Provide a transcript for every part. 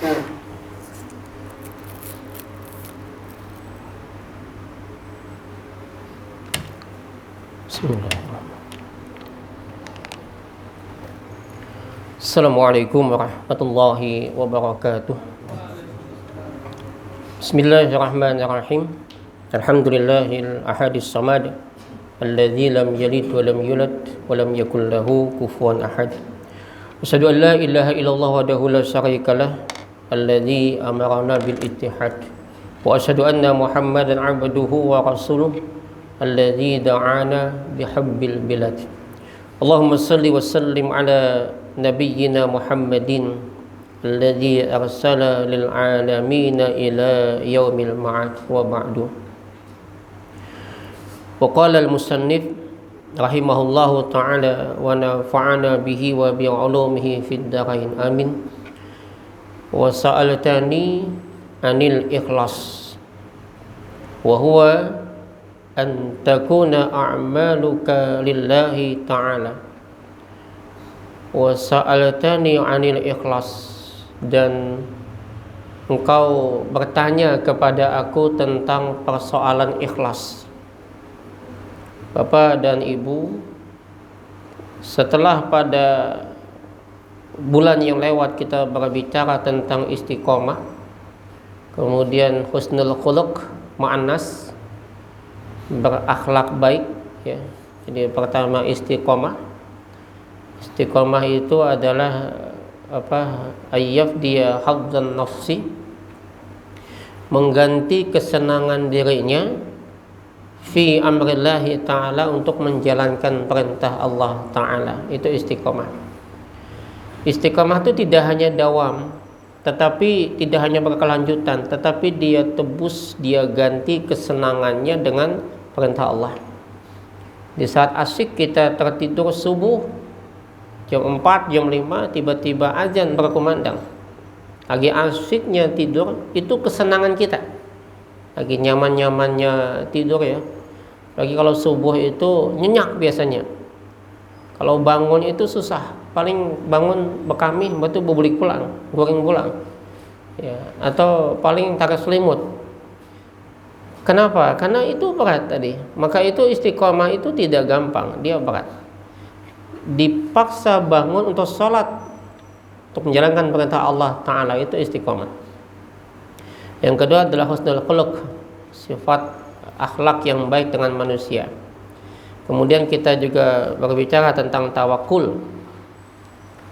Bismillahirrahmanirrahim. Assalamualaikum warahmatullahi wabarakatuh. Bismillahirrahmanirrahim. Alhamdulillahil ahadis samad alladzi lam yalid wa lam yulad wa lam yakul lahu kufuwan ahad. Asyhadu an la ilaha illallah wahdahu la syarikalah alladzi amarna bil ittihad. Wa asyhadu anna Muhammadan 'abduhu wa rasuluh alladzi da'ana bihabbil bilad. Allahumma salli wa sallim ala nabiyyina Muhammadin alladzi arsala lil alamin ila yaumil ma'ad wa ba'du. Wa qala al musannif rahimahullahu ta'ala wa nafa'ana bihi wa bi 'ulumihi fid dharain amin. Wa sa'altani anil ikhlas wa huwa an takuna a'maluka lillahi ta'ala. Wa sa'altani 'anil ikhlas, dan engkau bertanya kepada aku tentang persoalan ikhlas. Bapak dan Ibu, setelah pada bulan yang lewat kita berbicara tentang istiqomah, kemudian husnul khuluq ma'an nas, berakhlak baik, ya. Jadi pertama istiqomah. Istiqomah itu adalah ayyaf dia hadzan nafsi, mengganti kesenangan dirinya fi amrillahi ta'ala untuk menjalankan perintah Allah ta'ala. Itu istiqomah. Istiqomah itu tidak hanya dawam, tetapi tidak hanya berkelanjutan, tetapi dia tebus, dia ganti kesenangannya dengan perintah Allah. Di saat asyik kita tertidur subuh jam 4, jam 5, tiba-tiba azan berkumandang. Lagi asyiknya tidur, itu kesenangan kita. Lagi nyaman-nyamannya tidur, ya. Lagi kalau subuh itu nyenyak biasanya. Kalau bangun itu susah. Paling bangun bekami, betul bublik pulang, goreng pulang, ya. Atau paling tarik selimut. Kenapa? Karena itu berat tadi. Maka itu istiqomah itu tidak gampang, dia berat. Dipaksa bangun untuk sholat, untuk menjalankan perintah Allah Ta'ala, itu istiqomah. Yang kedua adalah husnul khuluq, sifat akhlak yang baik dengan manusia. Kemudian kita juga berbicara tentang tawakul.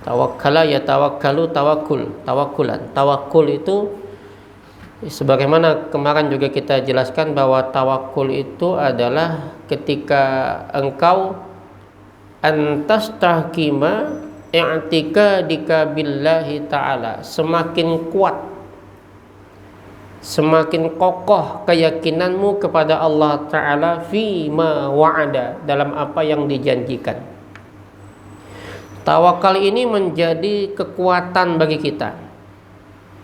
Tawakkala ya tawakkalu tawakkul, tawakkulan. Tawakul itu sebagaimana kemarin juga kita jelaskan bahwa tawakul itu adalah ketika engkau antas tahkima i'tikadika billahi ta'ala, semakin kuat, semakin kokoh keyakinanmu kepada Allah Ta'ala fi ma wa'ada, dalam apa yang dijanjikan. Tawakal ini menjadi kekuatan bagi kita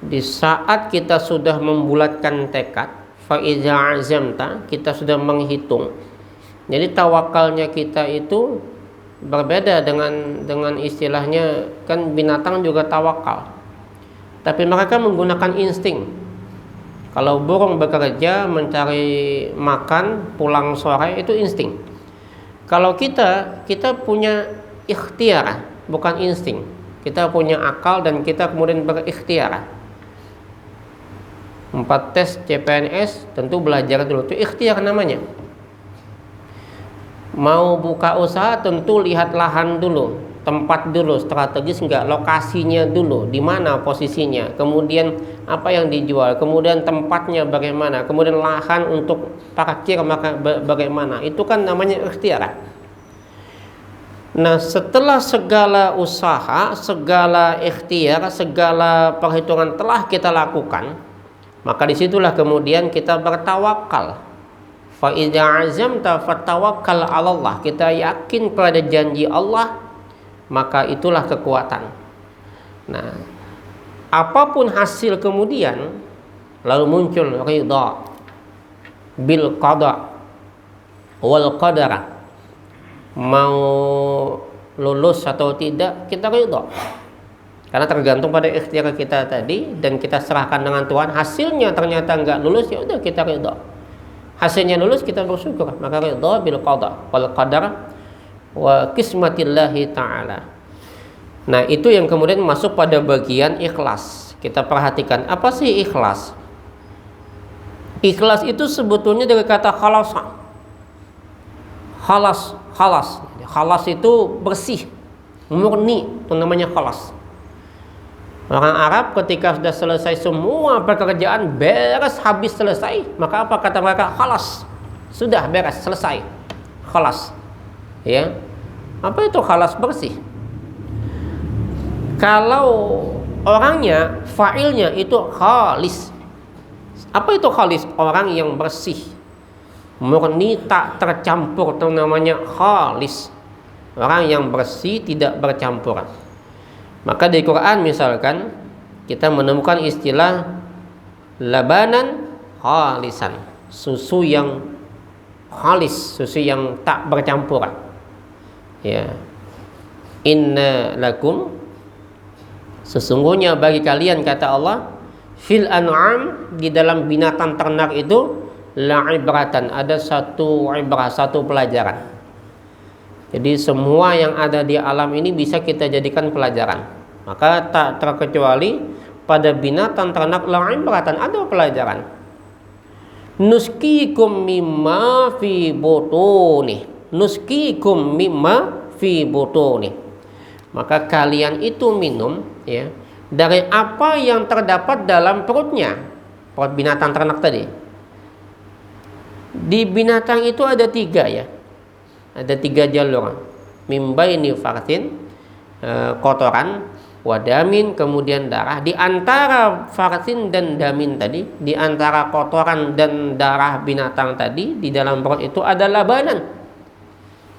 di saat kita sudah membulatkan tekad, fa iza azamta, kita sudah menghitung. Jadi tawakalnya kita itu berbeda dengan istilahnya, kan binatang juga tawakal, tapi mereka menggunakan insting. Kalau burung bekerja mencari makan pulang sore, itu insting. Kalau kita punya ikhtiar, bukan insting. Kita punya akal dan kita kemudian berikhtiar. 4 tes CPNS tentu belajar dulu, itu ikhtiar namanya. Mau buka usaha tentu lihat lahan dulu, tempat dulu, strategis enggak, lokasinya dulu, di mana posisinya, kemudian apa yang dijual, kemudian tempatnya bagaimana, kemudian lahan untuk parkir maka bagaimana. Itu kan namanya ikhtiar. Nah, setelah segala usaha, segala ikhtiar, segala perhitungan telah kita lakukan, maka disitulah kemudian kita bertawakal. Fa idza azamta fatawakkal 'ala Allah. Kita yakin pada janji Allah, maka itulah kekuatan. Nah, apapun hasil kemudian, lalu muncul ridha bil qada wal qadar. Mau lulus atau tidak, kita ridha. Karena tergantung pada ikhtiar kita tadi, dan kita serahkan dengan Tuhan. Hasilnya ternyata nggak lulus, ya udah kita ridha. Hasilnya lulus, kita bersyukur. Maka ridha bil qada wal qadar wa qismatillahi ta'ala. Nah, itu yang kemudian masuk pada bagian ikhlas. Kita perhatikan, apa sih ikhlas? Ikhlas itu sebetulnya dari kata khalasa. Khalas itu bersih, murni, itu namanya khalas. Orang Arab ketika sudah selesai semua pekerjaan, beres, habis, selesai, maka apa kata mereka? Khalas. Sudah beres, selesai. Khalas. Ya. Apa itu khalas, bersih? Kalau orangnya, fa'ilnya itu khalis. Apa itu khalis? Orang yang bersih, murni, tak tercampur, itu namanya khalis. Orang yang bersih, tidak bercampur. Maka di Quran misalkan kita menemukan istilah labanan khalisan, susu yang khalis, susu yang tak bercampur. Ya. Inna lakum, sesungguhnya bagi kalian, kata Allah, fil an'am, di dalam binatang ternak itu, la'ibratan, ada satu ibrah, satu pelajaran. Jadi semua yang ada di alam ini bisa kita jadikan pelajaran. Maka tak terkecuali pada binatang ternak, la'ibratan, ada pelajaran. Nuskikum mimma fi butuni, nuskikum mimma fi butuni. Maka kalian itu minum, ya, dari apa yang terdapat dalam perutnya, perut binatang ternak tadi. Di binatang itu ada 3, ya, ada 3 jalur. Mimbaini farsin, kotoran, wadamin, kemudian darah. Di antara farsin dan damin tadi, di antara kotoran dan darah binatang tadi, di dalam perut itu ada labanan,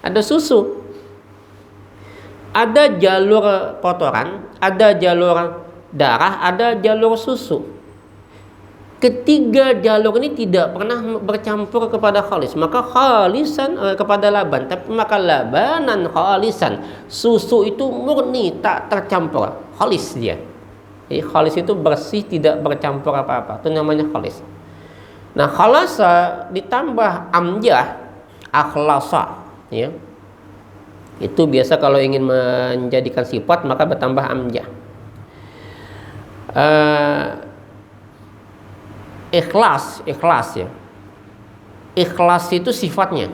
ada susu. Ada jalur kotoran, ada jalur darah, ada jalur susu. Ketiga jalur ini tidak pernah bercampur kepada khalis. Maka khalisan kepada laban, tapi maka labanan khalisan, susu itu murni, tak tercampur, khalis dia. Jadi khalis itu bersih, tidak bercampur apa-apa, itu namanya khalis. Nah, khalasa ditambah amjah, akhlasa, ya. Itu biasa kalau ingin menjadikan sifat maka bertambah amjah. Ikhlas ya. Ikhlas itu sifatnya,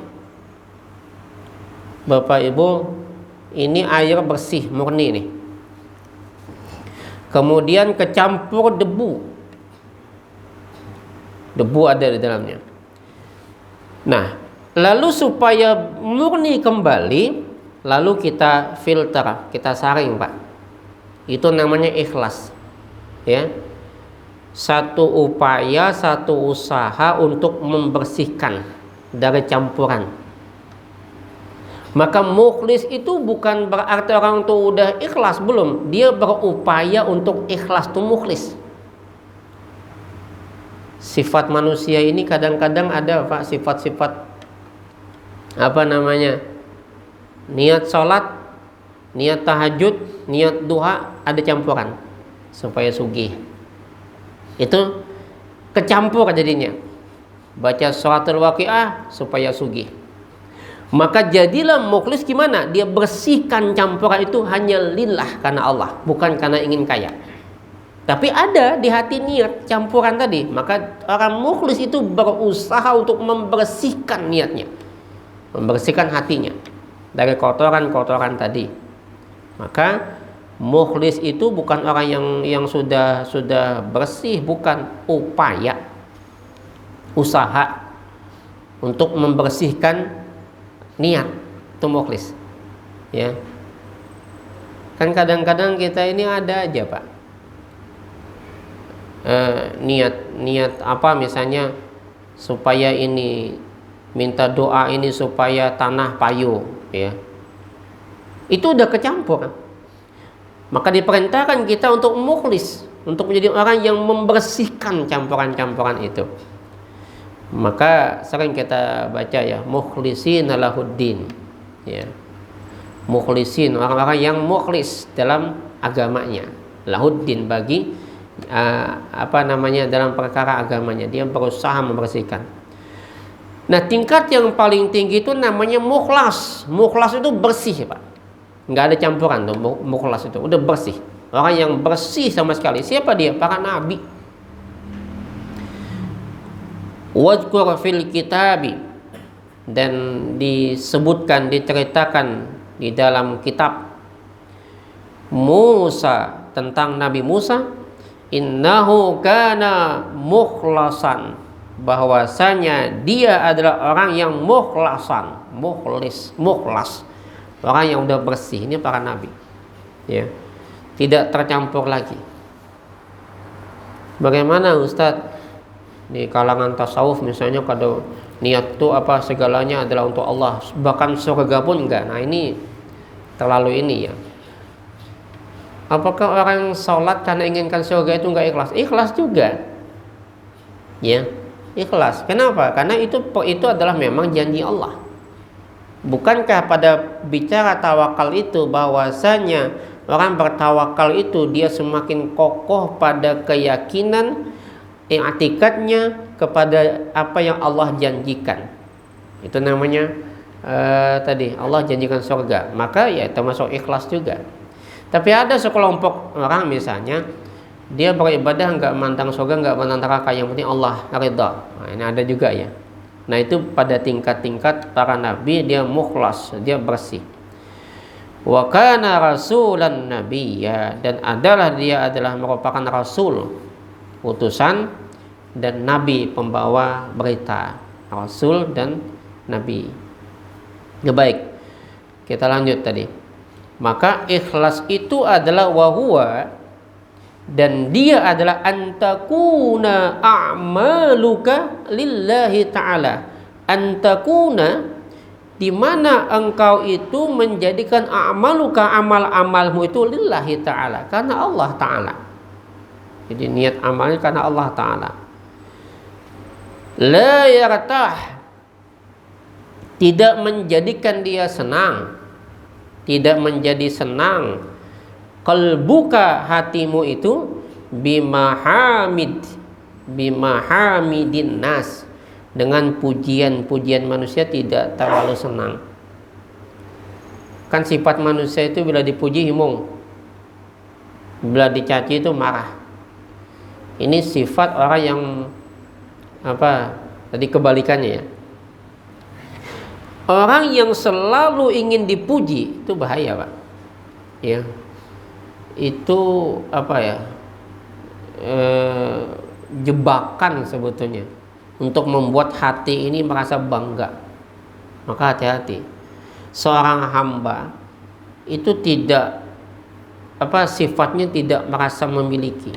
Bapak Ibu, ini air bersih murni nih, kemudian kecampur debu ada di dalamnya. Nah, lalu supaya murni kembali, lalu kita filter, kita saring, Pak. Itu namanya ikhlas, ya. Satu upaya, satu usaha untuk membersihkan dari campuran. Maka mukhlis itu bukan berarti orang itu udah ikhlas, belum. Dia berupaya untuk ikhlas, itu mukhlis. Sifat manusia ini kadang-kadang ada, Pak, sifat-sifat apa namanya? Niat sholat, niat tahajud, niat duha, ada campuran supaya sugih. Itu kecampur jadinya. Baca suratul waqiah supaya sugih. Maka jadilah mukhlis gimana? Dia bersihkan campuran itu hanya lillah, karena Allah, bukan karena ingin kaya. Tapi ada di hati niat campuran tadi. Maka orang mukhlis itu berusaha untuk membersihkan niatnya, membersihkan hatinya dari kotoran-kotoran tadi. Maka mukhlis itu bukan orang yang sudah bersih, bukan, upaya, usaha untuk membersihkan niat, itu mukhlis, ya. Kan kadang-kadang kita ini ada aja, Pak, niat apa misalnya supaya ini, minta doa ini supaya tanah payu, ya. Itu udah kecampur. Maka diperintahkan kita untuk mukhlis, untuk menjadi orang yang membersihkan campuran-campuran itu. Maka sering kita baca, ya, mukhlisin lahuddin, ya. Mukhlisin, orang-orang yang mukhlis dalam agamanya, lahuddin bagi dalam perkara agamanya, dia berusaha membersihkan. Nah, tingkat yang paling tinggi itu namanya mukhlas. Mukhlas itu bersih, Pak. Nggak ada campuran tuh, mukhlas itu udah bersih. Orang yang bersih sama sekali. Siapa dia? Para nabi. Wadhkur fil kitabi, dan disebutkan, diceritakan di dalam kitab Musa, tentang Nabi Musa, innahu kana mukhlasan, bahwasanya dia adalah orang yang mukhlasan, mukhlas, orang yang udah bersih. Ini para nabi, ya, tidak tercampur lagi. Bagaimana Ustadz di kalangan tasawuf misalnya, kalau niat itu segalanya adalah untuk Allah, bahkan surga pun enggak. Nah, ini terlalu ini ya. Apakah orang sholat karena inginkan surga itu enggak ikhlas? Ikhlas juga, ya, ikhlas. Kenapa? Karena itu adalah memang janji Allah. Bukankah pada bicara tawakal itu bahwasanya orang bertawakal itu dia semakin kokoh pada keyakinan, i'tikadnya kepada apa yang Allah janjikan. Itu namanya tadi Allah janjikan surga, maka ya termasuk ikhlas juga. Tapi ada sekelompok orang misalnya dia beribadah nggak mandang surga, nggak mandang neraka, yang penting Allah ridha. Nah, ini ada juga ya. Nah, itu pada tingkat-tingkat para nabi, dia mukhlas, dia bersih. Wa kana rasulan nabiyya, dan dia adalah merupakan rasul, utusan, dan nabi, pembawa berita. Rasul dan nabi. Ya, baik, kita lanjut tadi. Maka ikhlas itu adalah wahwa, dan dia adalah antakuna a'maluka lillahi ta'ala. Antakuna, di mana engkau itu menjadikan a'maluka, amal-amalmu itu lillahi ta'ala, karena Allah ta'ala. Jadi niat amalnya karena Allah ta'ala. La yartah, tidak menjadikan dia senang, tidak menjadi senang qalbuka, hatimu itu, bimahamidin nas, dengan pujian-pujian manusia, tidak terlalu senang. Kan sifat manusia itu bila dipuji himung, bila dicaci itu marah. Ini sifat orang yang tadi kebalikannya ya. Orang yang selalu ingin dipuji itu bahaya, Pak. Ya. Itu jebakan sebetulnya untuk membuat hati ini merasa bangga. Maka hati-hati. Seorang hamba itu tidak sifatnya tidak merasa memiliki.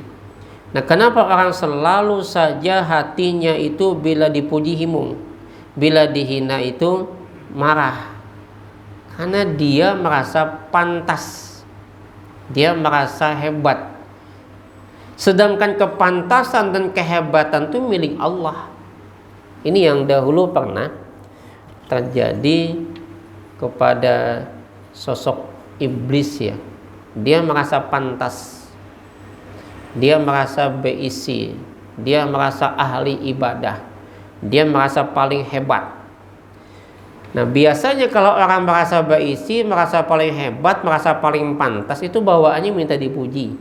Nah, kenapa orang selalu saja hatinya itu bila dipuji himung, bila dihina itu marah? Karena dia merasa pantas, dia merasa hebat. Sedangkan kepantasan dan kehebatan itu milik Allah. Ini yang dahulu pernah terjadi kepada sosok iblis ya. Dia merasa pantas, dia merasa beisi, dia merasa ahli ibadah, dia merasa paling hebat. Nah, biasanya kalau orang merasa beisi, merasa paling hebat, merasa paling pantas, itu bawaannya minta dipuji.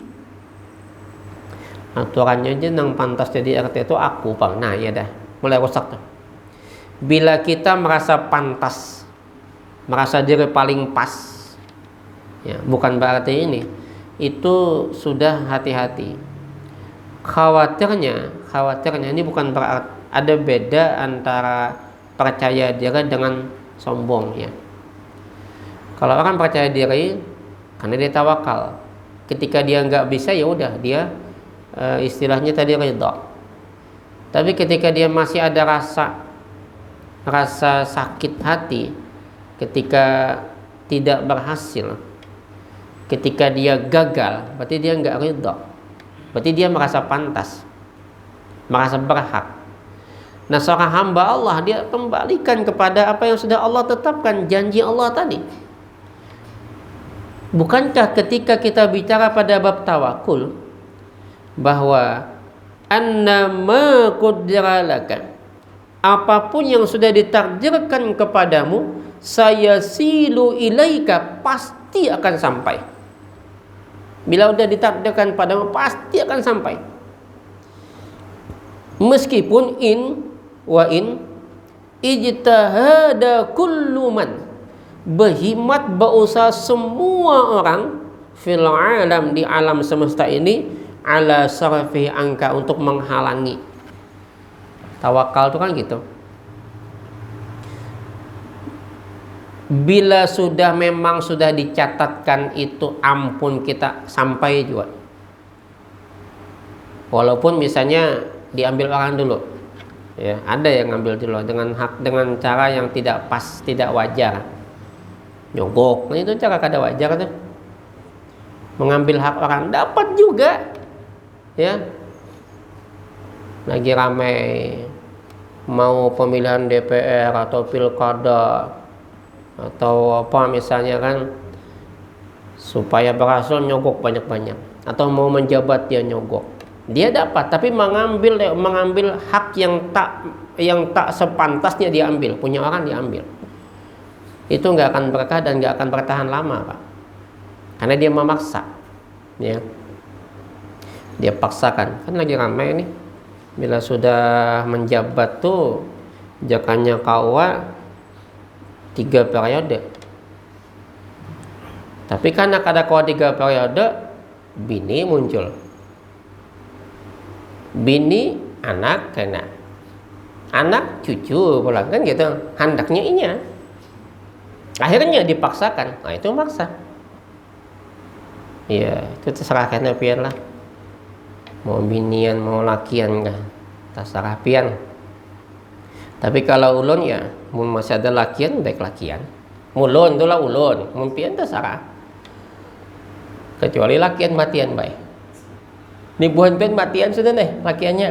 Aturannya aja nang pantas jadi RT itu aku, Bang. Nah, ya dah, mulai rusak tuh. Bila kita merasa pantas, merasa diri paling pas, ya, bukan berarti ini, itu sudah hati-hati. Khawatirnya ini bukan berarti, ada beda antara percaya diri dengan sombong ya. Kalau orang percaya diri karena dia tawakal, ketika dia nggak bisa ya udah dia istilahnya tadi ridha. Tapi ketika dia masih ada rasa sakit hati, ketika tidak berhasil, ketika dia gagal, berarti dia nggak ridha, berarti dia merasa pantas, merasa berhak. Nah, seorang hamba Allah, dia kembalikan kepada apa yang sudah Allah tetapkan, janji Allah tadi. Bukankah ketika kita bicara pada bab tawakul bahwa annama qaddara laka, apapun yang sudah ditakdirkan kepadamu, saya silu ilaika, pasti akan sampai. Bila sudah ditakdirkan padamu, pasti akan sampai. Meskipun in ijtahada kullu man, berhimmat berusaha semua orang fil alam, di alam semesta ini, ala sarfi angka, untuk menghalangi. Tawakal itu kan gitu. Bila memang sudah dicatatkan itu, ampun kita sampai juga. Walaupun misalnya diambil orang dulu, ya, ada yang ngambil dulu dengan cara yang tidak pas, tidak wajar, nyogok, itu cara kada wajar tuh, mengambil hak orang, dapat juga, ya. Lagi ramai mau pemilihan DPR atau pilkada atau apa misalnya kan, supaya berhasil nyogok banyak-banyak, atau mau menjabat dia nyogok, dia dapat, tapi mengambil hak yang tak sepantasnya diambil, punya orang diambil, itu nggak akan berkah dan nggak akan bertahan lama, Pak, karena dia memaksa, ya, dia paksakan. Kan lagi ramai nih, bila sudah menjabat tuh jakannya KUA 3 periode, tapi karena kada KUA 3 periode, bini muncul, bini anak kena, anak cucu pulang, kan gitu, hendaknya inya, akhirnya dipaksakan. Nah itu maksa, ya itu terserah kena pian lah, mau binian mau lakian kan, terserah pian. Tapi kalau ulun ya, mun masih ada lakian, baik lakian, mulun itulah ulun, mun pian terserah, kecuali lakian matian baik. Ini buhan pian matian sudah nih lakiannya,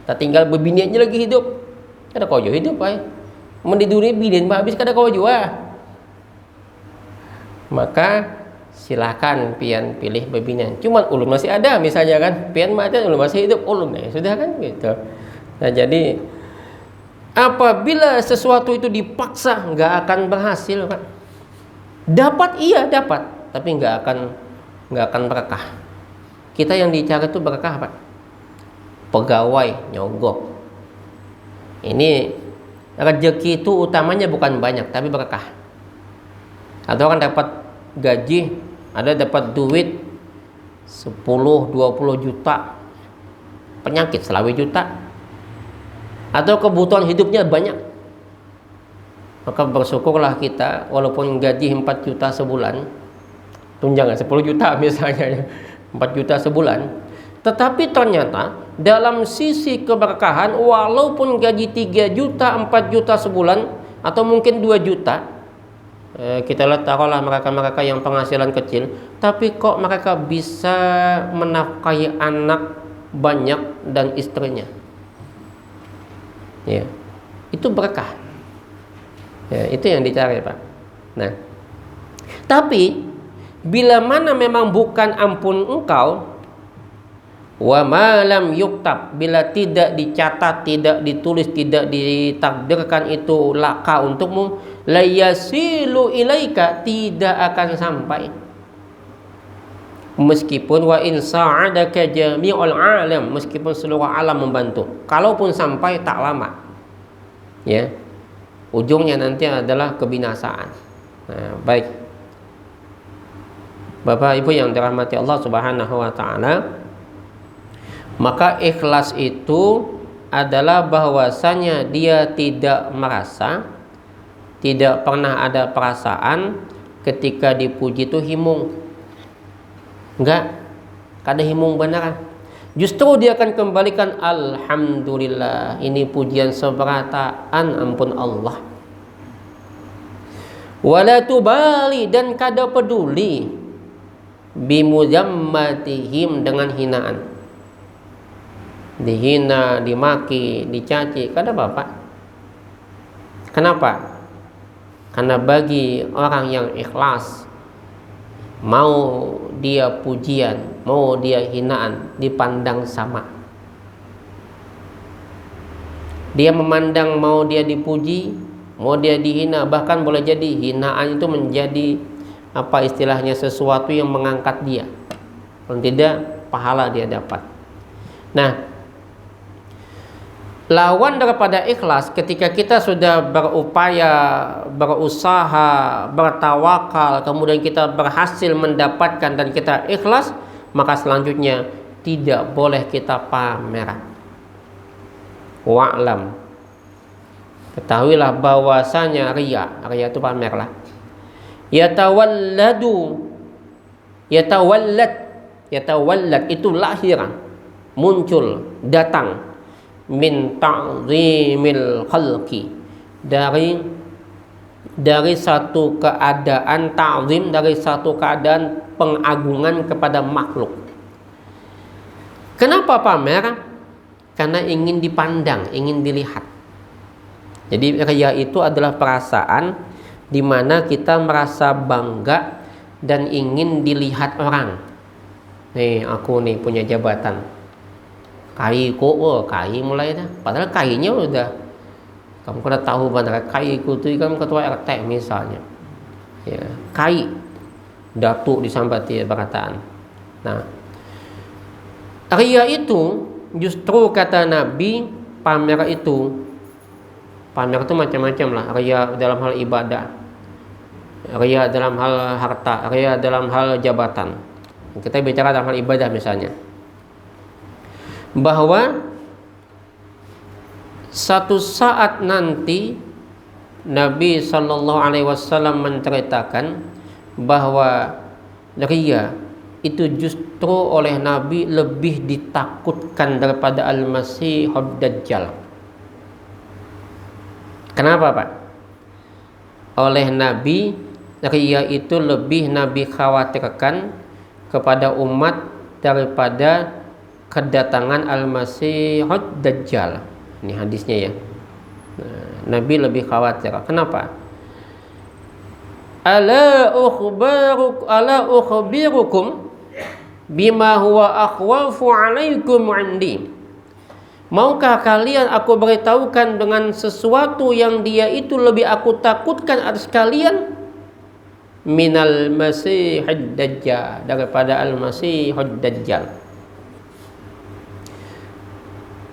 tak tinggal bebiniannya lagi hidup, kada kau jauh hidup baik, mun di dunia binian habis kada kau jua, maka silakan pian pilih bebinian. Cuman ulun masih ada misalnya kan, pian mati ulun masih hidup, ulun sudah kan gitu. Nah jadi apabila sesuatu itu dipaksa, nggak akan berhasil, Pak. Dapat iya dapat, tapi nggak akan berkah. Kita yang dicari itu berkah, Pak. Pegawai nyogok, ini rezeki itu utamanya bukan banyak, tapi berkah. Atau kan dapat gaji, ada dapat duit 10-20 juta, penyakit selawe juta, atau kebutuhan hidupnya banyak, maka bersyukurlah kita, walaupun gaji 4 juta sebulan, tunjangan 10 juta misalnya, 4 juta sebulan, tetapi ternyata dalam sisi keberkahan, walaupun gaji 3 juta, 4 juta sebulan, atau mungkin 2 juta, kita lihat taruhlah mereka yang penghasilan kecil, tapi kok mereka bisa menafkahi anak banyak dan istrinya, ya, itu berkah, ya, itu yang dicari, Pak. Nah, tapi bila mana memang bukan ampun engkau, wa malam yuktab, bila tidak dicatat, tidak ditulis, tidak ditakdirkan itu laka untukmu, la yasilu ilaika, tidak akan sampai. Meskipun wa in sa'adaka jami'ul alam, meskipun seluruh alam membantu, kalaupun sampai tak lama, ya, ujungnya nanti adalah kebinasaan. Nah, baik Bapak Ibu yang dirahmati Allah Subhanahu wa taala, maka ikhlas itu adalah bahwasanya dia tidak merasa, tidak pernah ada perasaan ketika dipuji itu himung. Enggak, kada himung beneran. Justru dia akan kembalikan alhamdulillah, ini pujian seberataan ampun Allah. Wala tubali, dan kada peduli bimuzammatihim, dengan hinaan. Dihina, dimaki, dicaci, kada apa-apa. Kenapa? Karena bagi orang yang ikhlas, mau dia pujian, mau dia hinaan, dipandang sama. Dia memandang mau dia dipuji, mau dia dihina, bahkan boleh jadi hinaan itu menjadi apa istilahnya, sesuatu yang mengangkat dia. Kalau tidak, pahala dia dapat. Nah, lawan daripada ikhlas, ketika kita sudah berupaya, berusaha, bertawakal, kemudian kita berhasil mendapatkan dan kita ikhlas, maka selanjutnya tidak boleh kita pamer. Wa'lam, ketahuilah bahwasanya riya itu pamerlah. Yatawallad itu lahir, muncul, datang, min ta'zimil khalqi, dari satu keadaan ta'zim, dari satu keadaan pengagungan kepada makhluk. Kenapa pamer? Karena ingin dipandang, ingin dilihat. Jadi riya itu adalah perasaan di mana kita merasa bangga dan ingin dilihat orang. Nih, aku nih punya jabatan. Kaiku, kai mulai dah. Padahal kainya udah, kamu kena tahu benar, kaiku itu kan ketua RT misalnya. Ya, kai, datuk disambati perkataan. Nah, riya itu justru kata Nabi, pamer itu macam-macam lah. Riya dalam hal ibadah, riya dalam hal harta, riya dalam hal jabatan. Kita bicara dalam hal ibadah misalnya, bahwa satu saat nanti Nabi Shallallahu Alaihi Wasallam menceritakan bahwa riya itu justru oleh Nabi lebih ditakutkan daripada Al-Masihud Dajjal. Kenapa, Pak? Oleh Nabi, riya itu lebih Nabi khawatirkan kepada umat daripada kedatangan Al-Masihud Dajjal. Ini hadisnya ya. Nabi lebih khawatir. Kenapa? Ala ukhbirukum bima huwa akhwafu alaikum indi. Maukah kalian aku beritahukan dengan sesuatu yang dia itu lebih aku takutkan atas kalian? Minal Masihud Dajjal, daripada Al-Masihud Dajjal.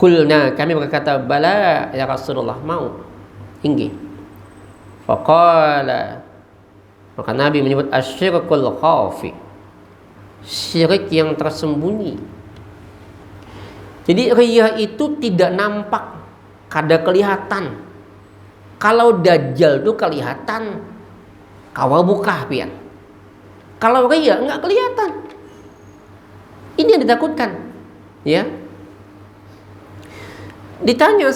Kulna, kami berkata, bala ya Rasulullah, mau, ingin. Faqala, maka Nabi menyebut asyirkul khafi, syirik yang tersembunyi. Jadi riya itu tidak nampak, kada kelihatan. Kalau Dajjal itu kelihatan, kawal buka pian. Kalau riya enggak kelihatan. Ini yang ditakutkan, ya. Ditanya,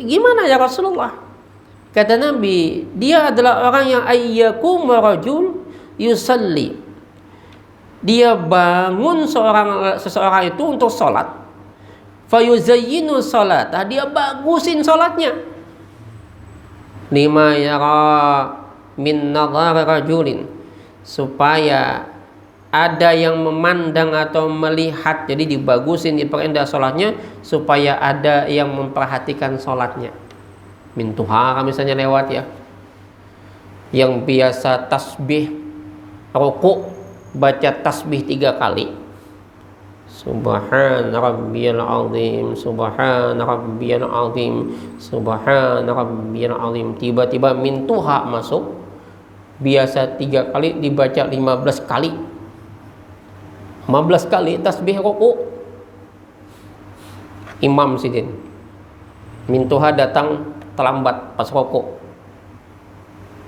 gimana ya Rasulullah? Kata Nabi, dia adalah orang yang ayyakum rajul yusalli. Dia bangun seseorang itu untuk sholat, fayuzayyinu sholatah, dia bagusin sholatnya. Lima yara min nadhar rajulin, supaya ada yang memandang atau melihat, jadi dibagusin, diperindah sholatnya, supaya ada yang memperhatikan sholatnya. Min tuhara misalnya lewat ya, yang biasa tasbih rukuk baca tasbih 3 kali, subhan rabbiyal azim, subhan rabbiyal azim, subhan rabbiyal azim. Tiba-tiba min tuha masuk, biasa 3 kali dibaca 15 kali. 15 kali tasbih ruku. Imam sidin mintuha datang terlambat pas ruku,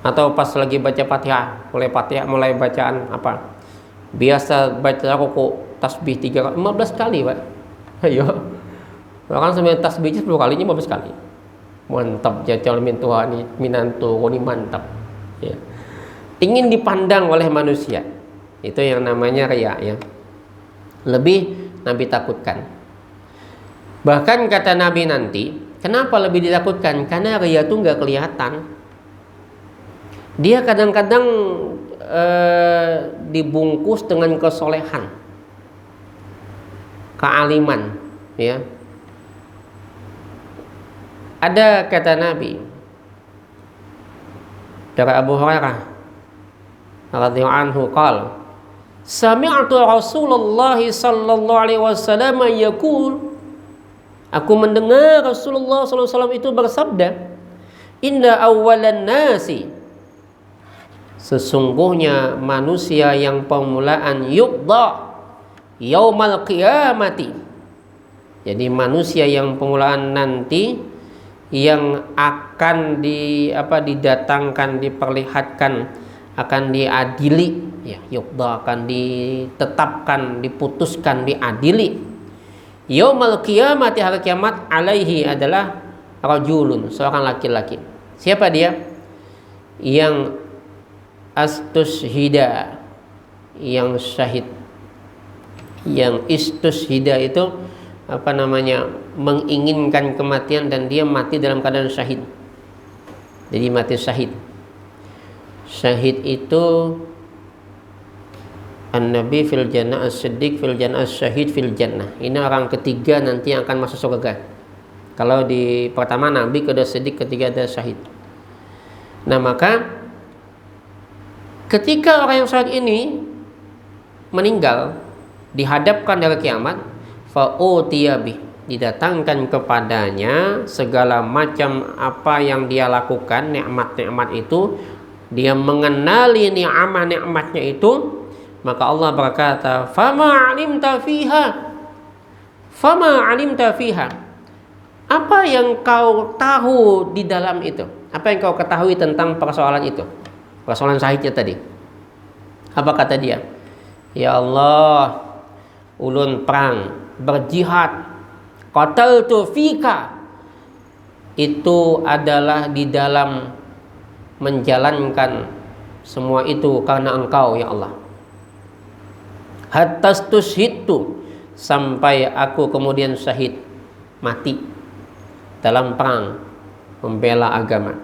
atau pas lagi baca Fatihah, mulai bacaan apa, biasa baca ruku tasbih 15 kali, Pak. Ayo, orang sampai tasbihnya 10 kalinya 15 kali. Mantap jajal mintuha ni minantu ini mantap ya. Ingin dipandang oleh manusia, itu yang namanya riya ya. Lebih Nabi takutkan. Bahkan kata Nabi nanti, kenapa lebih ditakutkan? Karena riya itu nggak kelihatan. Dia kadang-kadang dibungkus dengan kesolehan, kealiman, ya. Ada kata Nabi dari Abu Hurairah radhiyallahu anhu qala sami'tu Rasulullah sallallahu alaihi wasallam yaqul, aku mendengar Rasulullah sallallahu alaihi wasallam itu bersabda, inna awwalan nasi, sesungguhnya manusia yang permulaan yuqda yaumal qiyamati, jadi manusia yang permulaan nanti yang akan didatangkan, diperlihatkan, akan diadili, ya, yuqda akan ditetapkan, diputuskan, diadili. Yaumal qiyamati, hari kiamat, alaihi adalah rajulun, seorang laki-laki. Siapa dia? Yang astushhida, yang syahid. Yang istushhida itu menginginkan kematian dan dia mati dalam keadaan syahid. Jadi mati syahid. Syahid itu an-nabi fil jannah, as-siddiq fil jannah, as-syahid fil jannah. Ini orang ketiga nanti yang akan masuk surga. Kalau di pertama nabi, kedua siddiq, ketiga ada syahid. Nah, maka ketika orang yang syahid ini meninggal, dihadapkan dari kiamat, fa'utiyabih, didatangkan kepadanya segala macam apa yang dia lakukan, nikmat-nikmat itu, dia mengenali nikmatnya itu, maka Allah berkata, fama alimta fiha, apa yang kau tahu di dalam itu, apa yang kau ketahui tentang persoalan itu, persoalan syahidnya tadi. Apa kata dia? Ya Allah, ulun perang, berjihad, qataltu fika, itu adalah di dalam menjalankan semua itu karena Engkau ya Allah. Hatta stushhidtu, sampai aku kemudian syahid, mati dalam perang membela agama.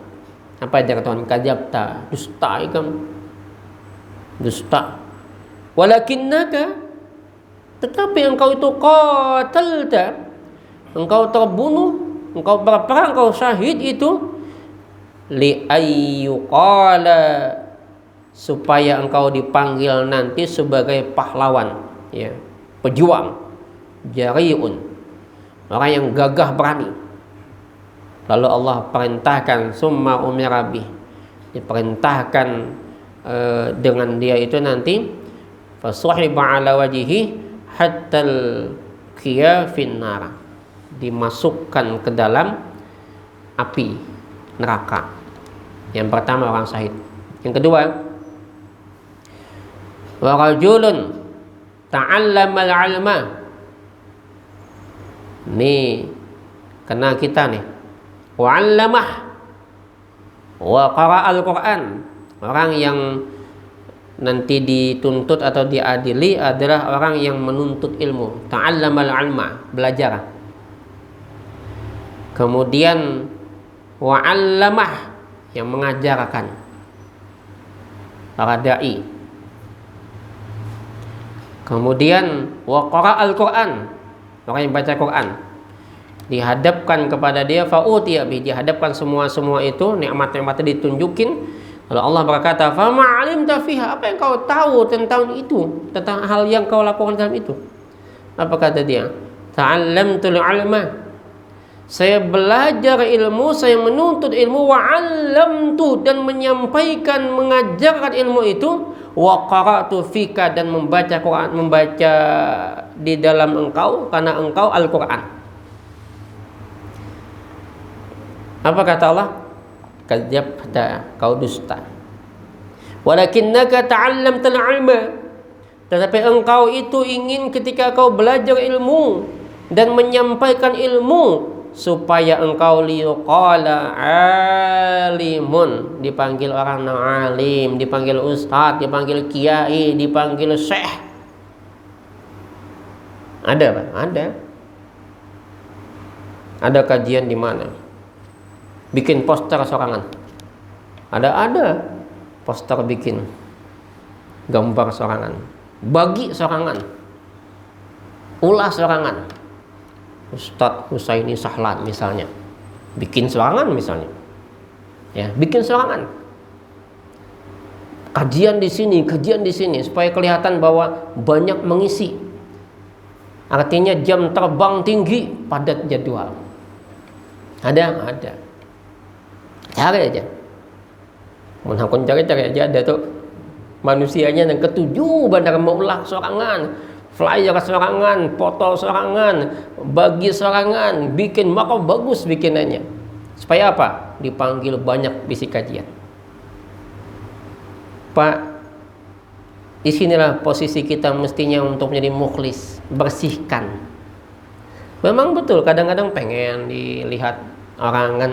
Apa yang Tuhan? Kadzabta, dusta kamu, dusta. Walakinnaka, tetapi engkau itu qatalta, engkau terbunuh, engkau berperang, engkau syahid itu li ayyuqala, supaya engkau dipanggil nanti sebagai pahlawan, ya, pejuang, jariun, orang yang gagah berani. Lalu Allah perintahkan, summa umirabi, diperintahkan dengan dia itu nanti, fasuhiba ala wajihi hattal qiyafin nar, dimasukkan ke dalam api neraka. Yang pertama orang syahid. Yang kedua, wa rajulun ta'allama al-ilma. Nih kena kita nih. Wa 'allamah wa qara'a al-Qur'an. Orang yang nanti dituntut atau diadili adalah orang yang menuntut ilmu. Ta'allamal ilma, belajar. Kemudian wa'allamah, yang mengajarkan, para dai. Kemudian wa qara'al Qur'an, orang yang baca Quran. Dihadapkan kepada dia, fa'utiya bi, dihadapkan semua itu, nikmat-nikmatnya ditunjukin. Lalu Allah berkata, fama alimta fiha, apa yang kau tahu tentang itu, tentang hal yang kau lakukan dalam itu? Apa kata dia? Ta'allamtul ilma, saya belajar ilmu, saya menuntut ilmu, wa 'allamtu, dan menyampaikan, mengajarkan ilmu itu, wa qara'tu fika, dan membaca Quran, membaca di dalam engkau, karena engkau Al-Quran. Apa kata Allah? Kadzabta, kau dusta. Walakinnaka ta'allamtal ilma, tetapi engkau itu ingin ketika kau belajar ilmu dan menyampaikan ilmu supaya engkau liqala alimun, dipanggil orang alim, dipanggil ustaz, dipanggil kiai, dipanggil syekh. Ada Pak? Ada kajian di mana? Bikin poster sorangan. Ada poster bikin. gambar sorangan, bagi sorangan, ulah sorangan. Ustadz Husaini Sahlan misalnya bikin sorangan misalnya, ya bikin sorangan, kajian di sini supaya kelihatan bahwa banyak mengisi. Artinya jam terbang tinggi, padat jadwal. Ada. Cari aja. Menakun cari aja ada tuh manusianya yang ketujuh bandar maulah sorangan, flyer sorangan, foto sorangan, bagi sorangan, bikin maka bagus bikinannya. Supaya apa? Dipanggil banyak bisi kajian. Pak, disinilah posisi kita mestinya untuk menjadi mukhlis, bersihkan. Memang betul kadang-kadang pengen dilihat orang kan,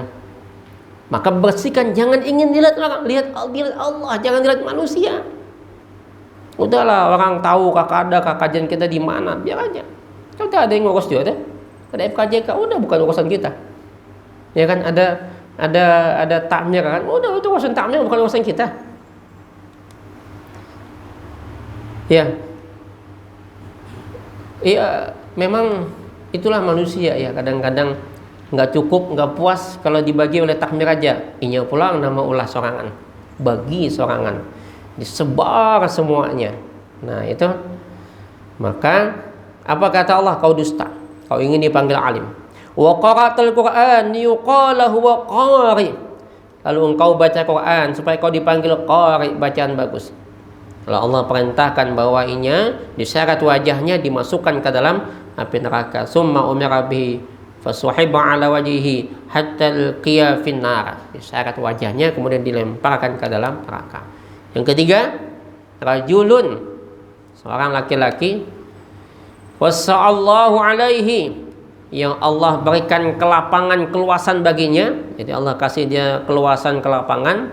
maka bersihkan, jangan ingin dilihat orang, lihat Allah, jangan dilihat manusia. Udahlah orang tahu kajian kita di mana, biar aja. Kita ada yang ngurus juga, ada FKJK, udah bukan urusan kita. Ya kan ada takmir kan, udah itu urusan takmir, bukan urusan kita. Ya, memang itulah manusia ya. Kadang-kadang nggak cukup, nggak puas kalau dibagi oleh takmir aja. Inya pulang nama ulah sorangan, bagi sorangan, disebar semuanya. Nah itu, maka apa kata Allah? Kau dusta, kau ingin dipanggil alim. Wa qara'atul Qur'an yuqala huwa qari. Lalu engkau baca Quran supaya kau dipanggil qari, bacaan bagus. Kalau Allah perintahkan bahwa inya disyarat wajahnya dimasukkan ke dalam api neraka. Summa umira bihi fasuhiba ala wajhihi hatta alqiya finnar. Disyarat wajahnya kemudian dilemparkan ke dalam neraka. Yang ketiga, rajulun, seorang laki-laki, wasa'allahu alaihi, yang Allah berikan kelapangan, keluasan baginya. Jadi Allah kasih dia keluasan, kelapangan.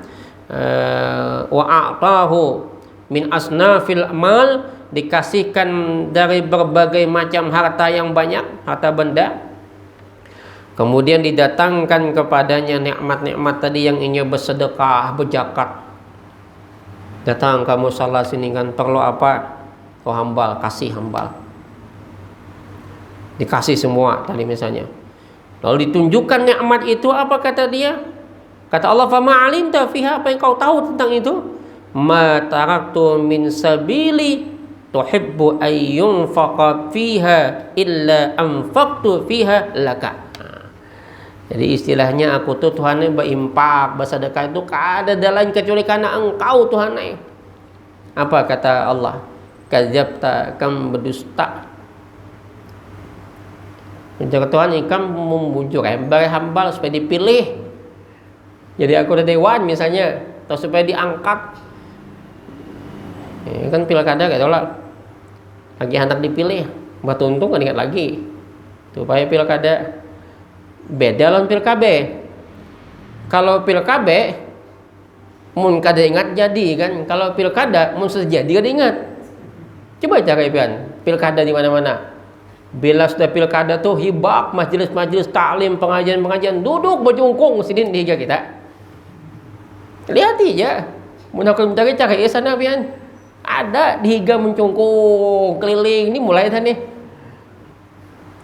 Wa a'tahu min asnafil amal, dikasihkan dari berbagai macam harta yang banyak, harta benda. Kemudian didatangkan kepadanya nikmat-nikmat tadi yang ingin bersedekah, berzakat. Datang kamu salah sini kan, perlu apa? Kau hambal, kasih hambal. Dikasih semua tadi misalnya. Lalu ditunjukkan nikmat itu, apa kata dia? Kata Allah, "Fama 'alimta fiha", apa yang kau tahu tentang itu? Ma taraktu min sabili tuhibbu ayyunfaqa fiha illa anfaqtu fiha laka. Jadi istilahnya aku tuh Tuhan berimpak, bersedekah itu kada ada lain kecuali karena engkau Tuhan. Apa kata Allah? Kadzabta, kamu berdusta. Menjaga Tuhan kamu membujur bari hambal supaya dipilih. Jadi aku ada dewan misalnya, atau supaya diangkat. Ya, kan pilkada gak tolak lagi hendak dipilih, batu untung kan ingat lagi supaya pilkada beda lawan pilkabe. Kalau pilkabe mun kada ingat jadi kan, kalau pilkada mun sejadi kada ingat. Coba cara Iban pilkada di mana-mana, bila sudah pilkada tuh hibak majelis-majelis taklim, pengajian-pengajian, duduk berjungkung sidin di higa kita. Lihat aja mun aku mencari cari sana Bian, ada di higa mencungkung keliling. Ini mulai tadi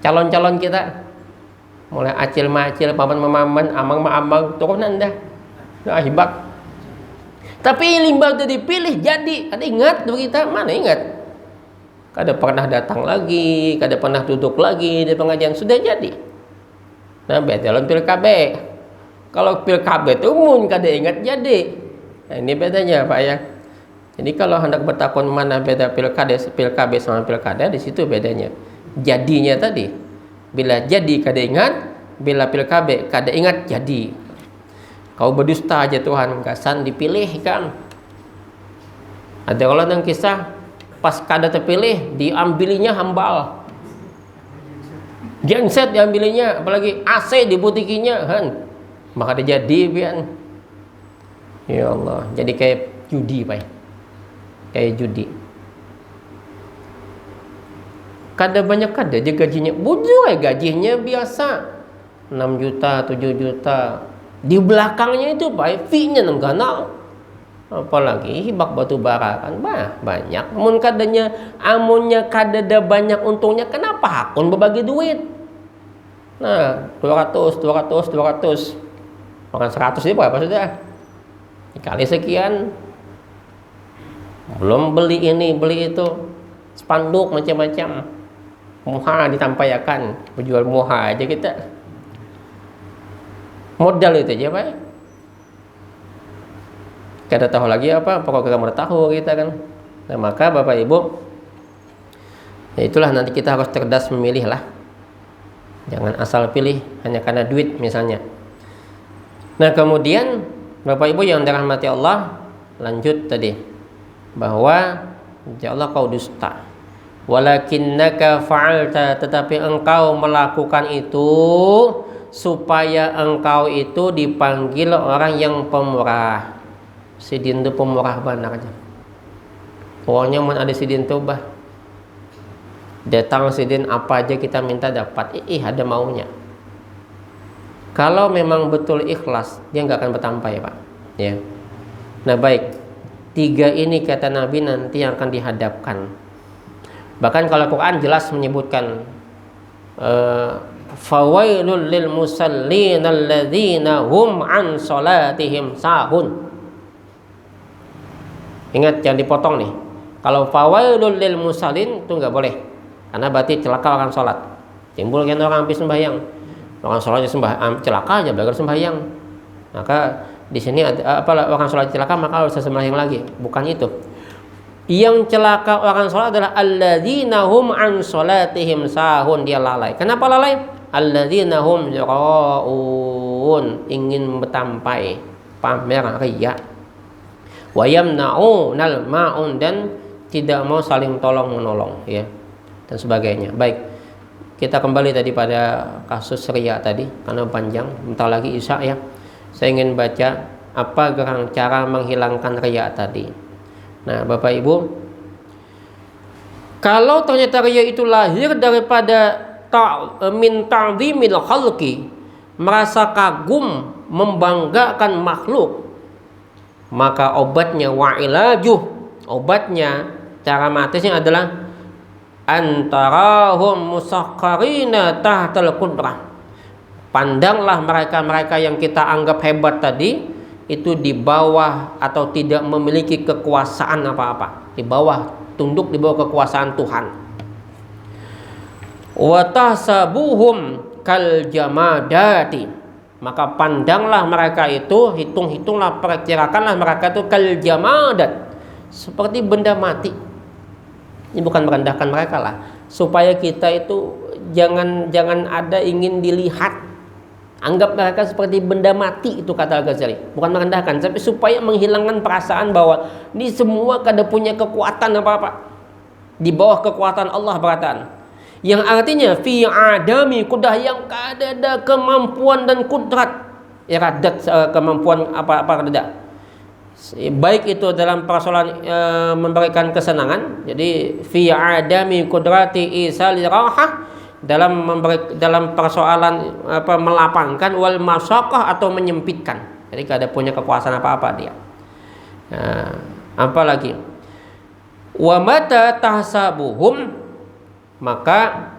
calon-calon kita mulai acil-macil, paman-mamaman, amang-amang turunan dah hibak. Tapi limbah udah dipilih jadi, ada ingat tuh kita, mana ingat? Kada pernah datang lagi, kada pernah duduk lagi di pengajian, sudah jadi. Nah beda dalam pilkabe. Kalau pilkabe itu mun kada ingat jadi. Nah ini bedanya Pak ya. Jadi kalau hendak bertakun mana beda pilkabe sama pilkada, di situ bedanya. Jadinya tadi, bila jadi kada ingat, bila pilkabe kada ingat jadi. Kau berdusta aja Tuhan, kasan dipilih kan. Ada orang yang kisah pas kada terpilih diambilinya hambal, genset diambilinya, apalagi AC dibutikinya kan, maka dia jadi pian. Ya Allah, jadi kayak judi Pak. Kayak judi. Kada banyak kada aja gajinya, bujur gajinya biasa 6 juta, 7 juta. Di belakangnya itu Pak, fee-nya nengganal. apalagi hibak batu bara kan banyak. Amunnya kadada banyak untungnya, kenapa hakun berbagi duit? Nah, 200 makan 100 ini berapa sudah? Dikali sekian, belum beli ini beli itu, spanduk macam-macam, muha ditampayakan, berjual muha aja kita, modal itu aja Pak. Kita tahu lagi apa program tahu kita kan. Nah, maka Bapak Ibu, ya itulah, nanti kita harus cerdas memilih lah, jangan asal pilih hanya karena duit misalnya. Nah, kemudian Bapak Ibu yang dirahmati Allah, lanjut tadi bahwa ya Allah kau dusta, walakinnaka fa'alta, tetapi engkau melakukan itu supaya engkau itu dipanggil orang yang pemurah. Sidin itu pemurah benar aja. Pokoknya mun ada sidin tuh bah, datang sidin apa aja kita minta dapat. Ada maunya. Kalau memang betul ikhlas, dia nggak akan bertampai Pak. Ya. Nah baik, 3 ini kata Nabi nanti yang akan dihadapkan. Bahkan kalau Quran jelas menyebutkan fawailul lil musallin alladzina hum an salatihim sahun. Ingat, jangan dipotong nih. Kalau fawailul lil musallin itu nggak boleh, karena berarti celaka orang sholat. Timbul kan orang habis sembahyang, orang sholatnya celaka aja belajar sembahyang. Maka di sini orang sholat celaka maka harus sembahyang lagi. Bukan itu. Yang celaka orang sholat adalah alladzina hum an sholatihim sahun, dia lalai. Kenapa lalai? Alladzina hum yura'un, ingin bertampai, pamer, riya. Wa yamna'unal ma'un, dan tidak mau saling tolong menolong, ya, dan sebagainya. Baik, kita kembali tadi pada kasus riya tadi karena panjang, bentar lagi Isya ya. Saya ingin baca apa cara menghilangkan riya tadi. Nah, Bapak Ibu, kalau ternyata riya itu lahir daripada min ta'zimil khalqi, merasa kagum, membanggakan makhluk, maka obatnya wa'ilajuh, obatnya cara matisnya adalah antarahum musakkarina tahtal qudrah. Pandanglah mereka-mereka yang kita anggap hebat tadi itu di bawah atau tidak memiliki kekuasaan apa-apa, di bawah, tunduk di bawah kekuasaan Tuhan. Wa tahsabuhum kal jamadati, maka pandanglah mereka itu, hitunglah, perkirakanlah mereka itu kal jamadat, seperti benda mati. Ini bukan merendahkan mereka lah, supaya kita itu jangan ada ingin dilihat. Anggap mereka seperti benda mati, itu kata Al-Ghazali. Bukan merendahkan, tapi supaya menghilangkan perasaan bahwa ini semua kada punya kekuatan apa-apa, di bawah kekuatan Allah beratan. Yang artinya fi adami kudah, yang kada ada kemampuan dan kudrat, iradat, kemampuan apa-apa kada. Baik itu dalam persoalan memberikan kesenangan, jadi fi adami kudrati isali rahah, dalam persoalan melapangkan, wal masyaqah, atau menyempitkan. Jadi kada punya kekuasaan apa-apa dia. Nah, apa lagi? Wa mata tahsabuhum, maka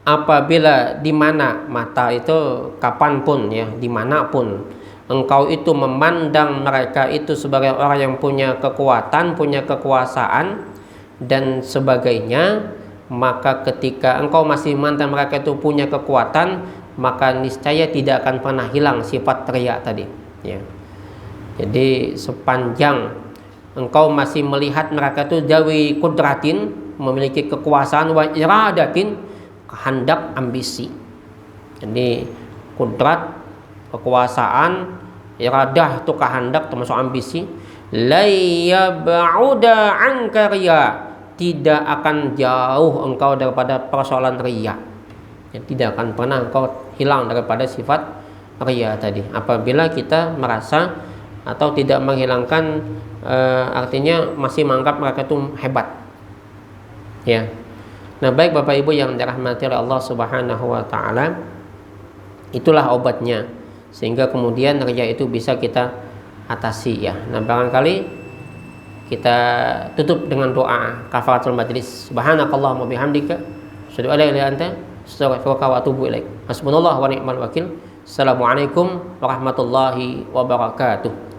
apabila di mana mata itu kapanpun ya, dimanapun engkau itu memandang mereka itu sebagai orang yang punya kekuatan, punya kekuasaan dan sebagainya, maka ketika engkau masih memandang mereka itu punya kekuatan, maka niscaya tidak akan pernah hilang sifat riya tadi ya. Jadi sepanjang engkau masih melihat mereka itu jawi kudratin, memiliki kekuasaan, wa iradatin, kehendak, ambisi. Jadi kudrat, kekuasaan, iradah itu kehendak termasuk ambisi. La yab'uda anka riya, tidak akan jauh engkau daripada persoalan riya. Ya, tidak akan pernah engkau hilang daripada sifat riya tadi. Apabila kita merasa atau tidak menghilangkan, artinya masih menganggap mereka itu hebat. Ya. Nah, baik Bapak Ibu yang dirahmati oleh Allah Subhanahu wa taala, itulah obatnya. Sehingga kemudian riya itu bisa kita atasi ya. Nah, barangkali kita tutup dengan doa kafaratul majlis. Subhanakallahumma bihamdika asyhadu an la ilaha illa anta astaghfiruka wa atubu ilaik. Hasbunallahu wa ni'mal wakil. Assalamualaikum warahmatullahi wabarakatuh.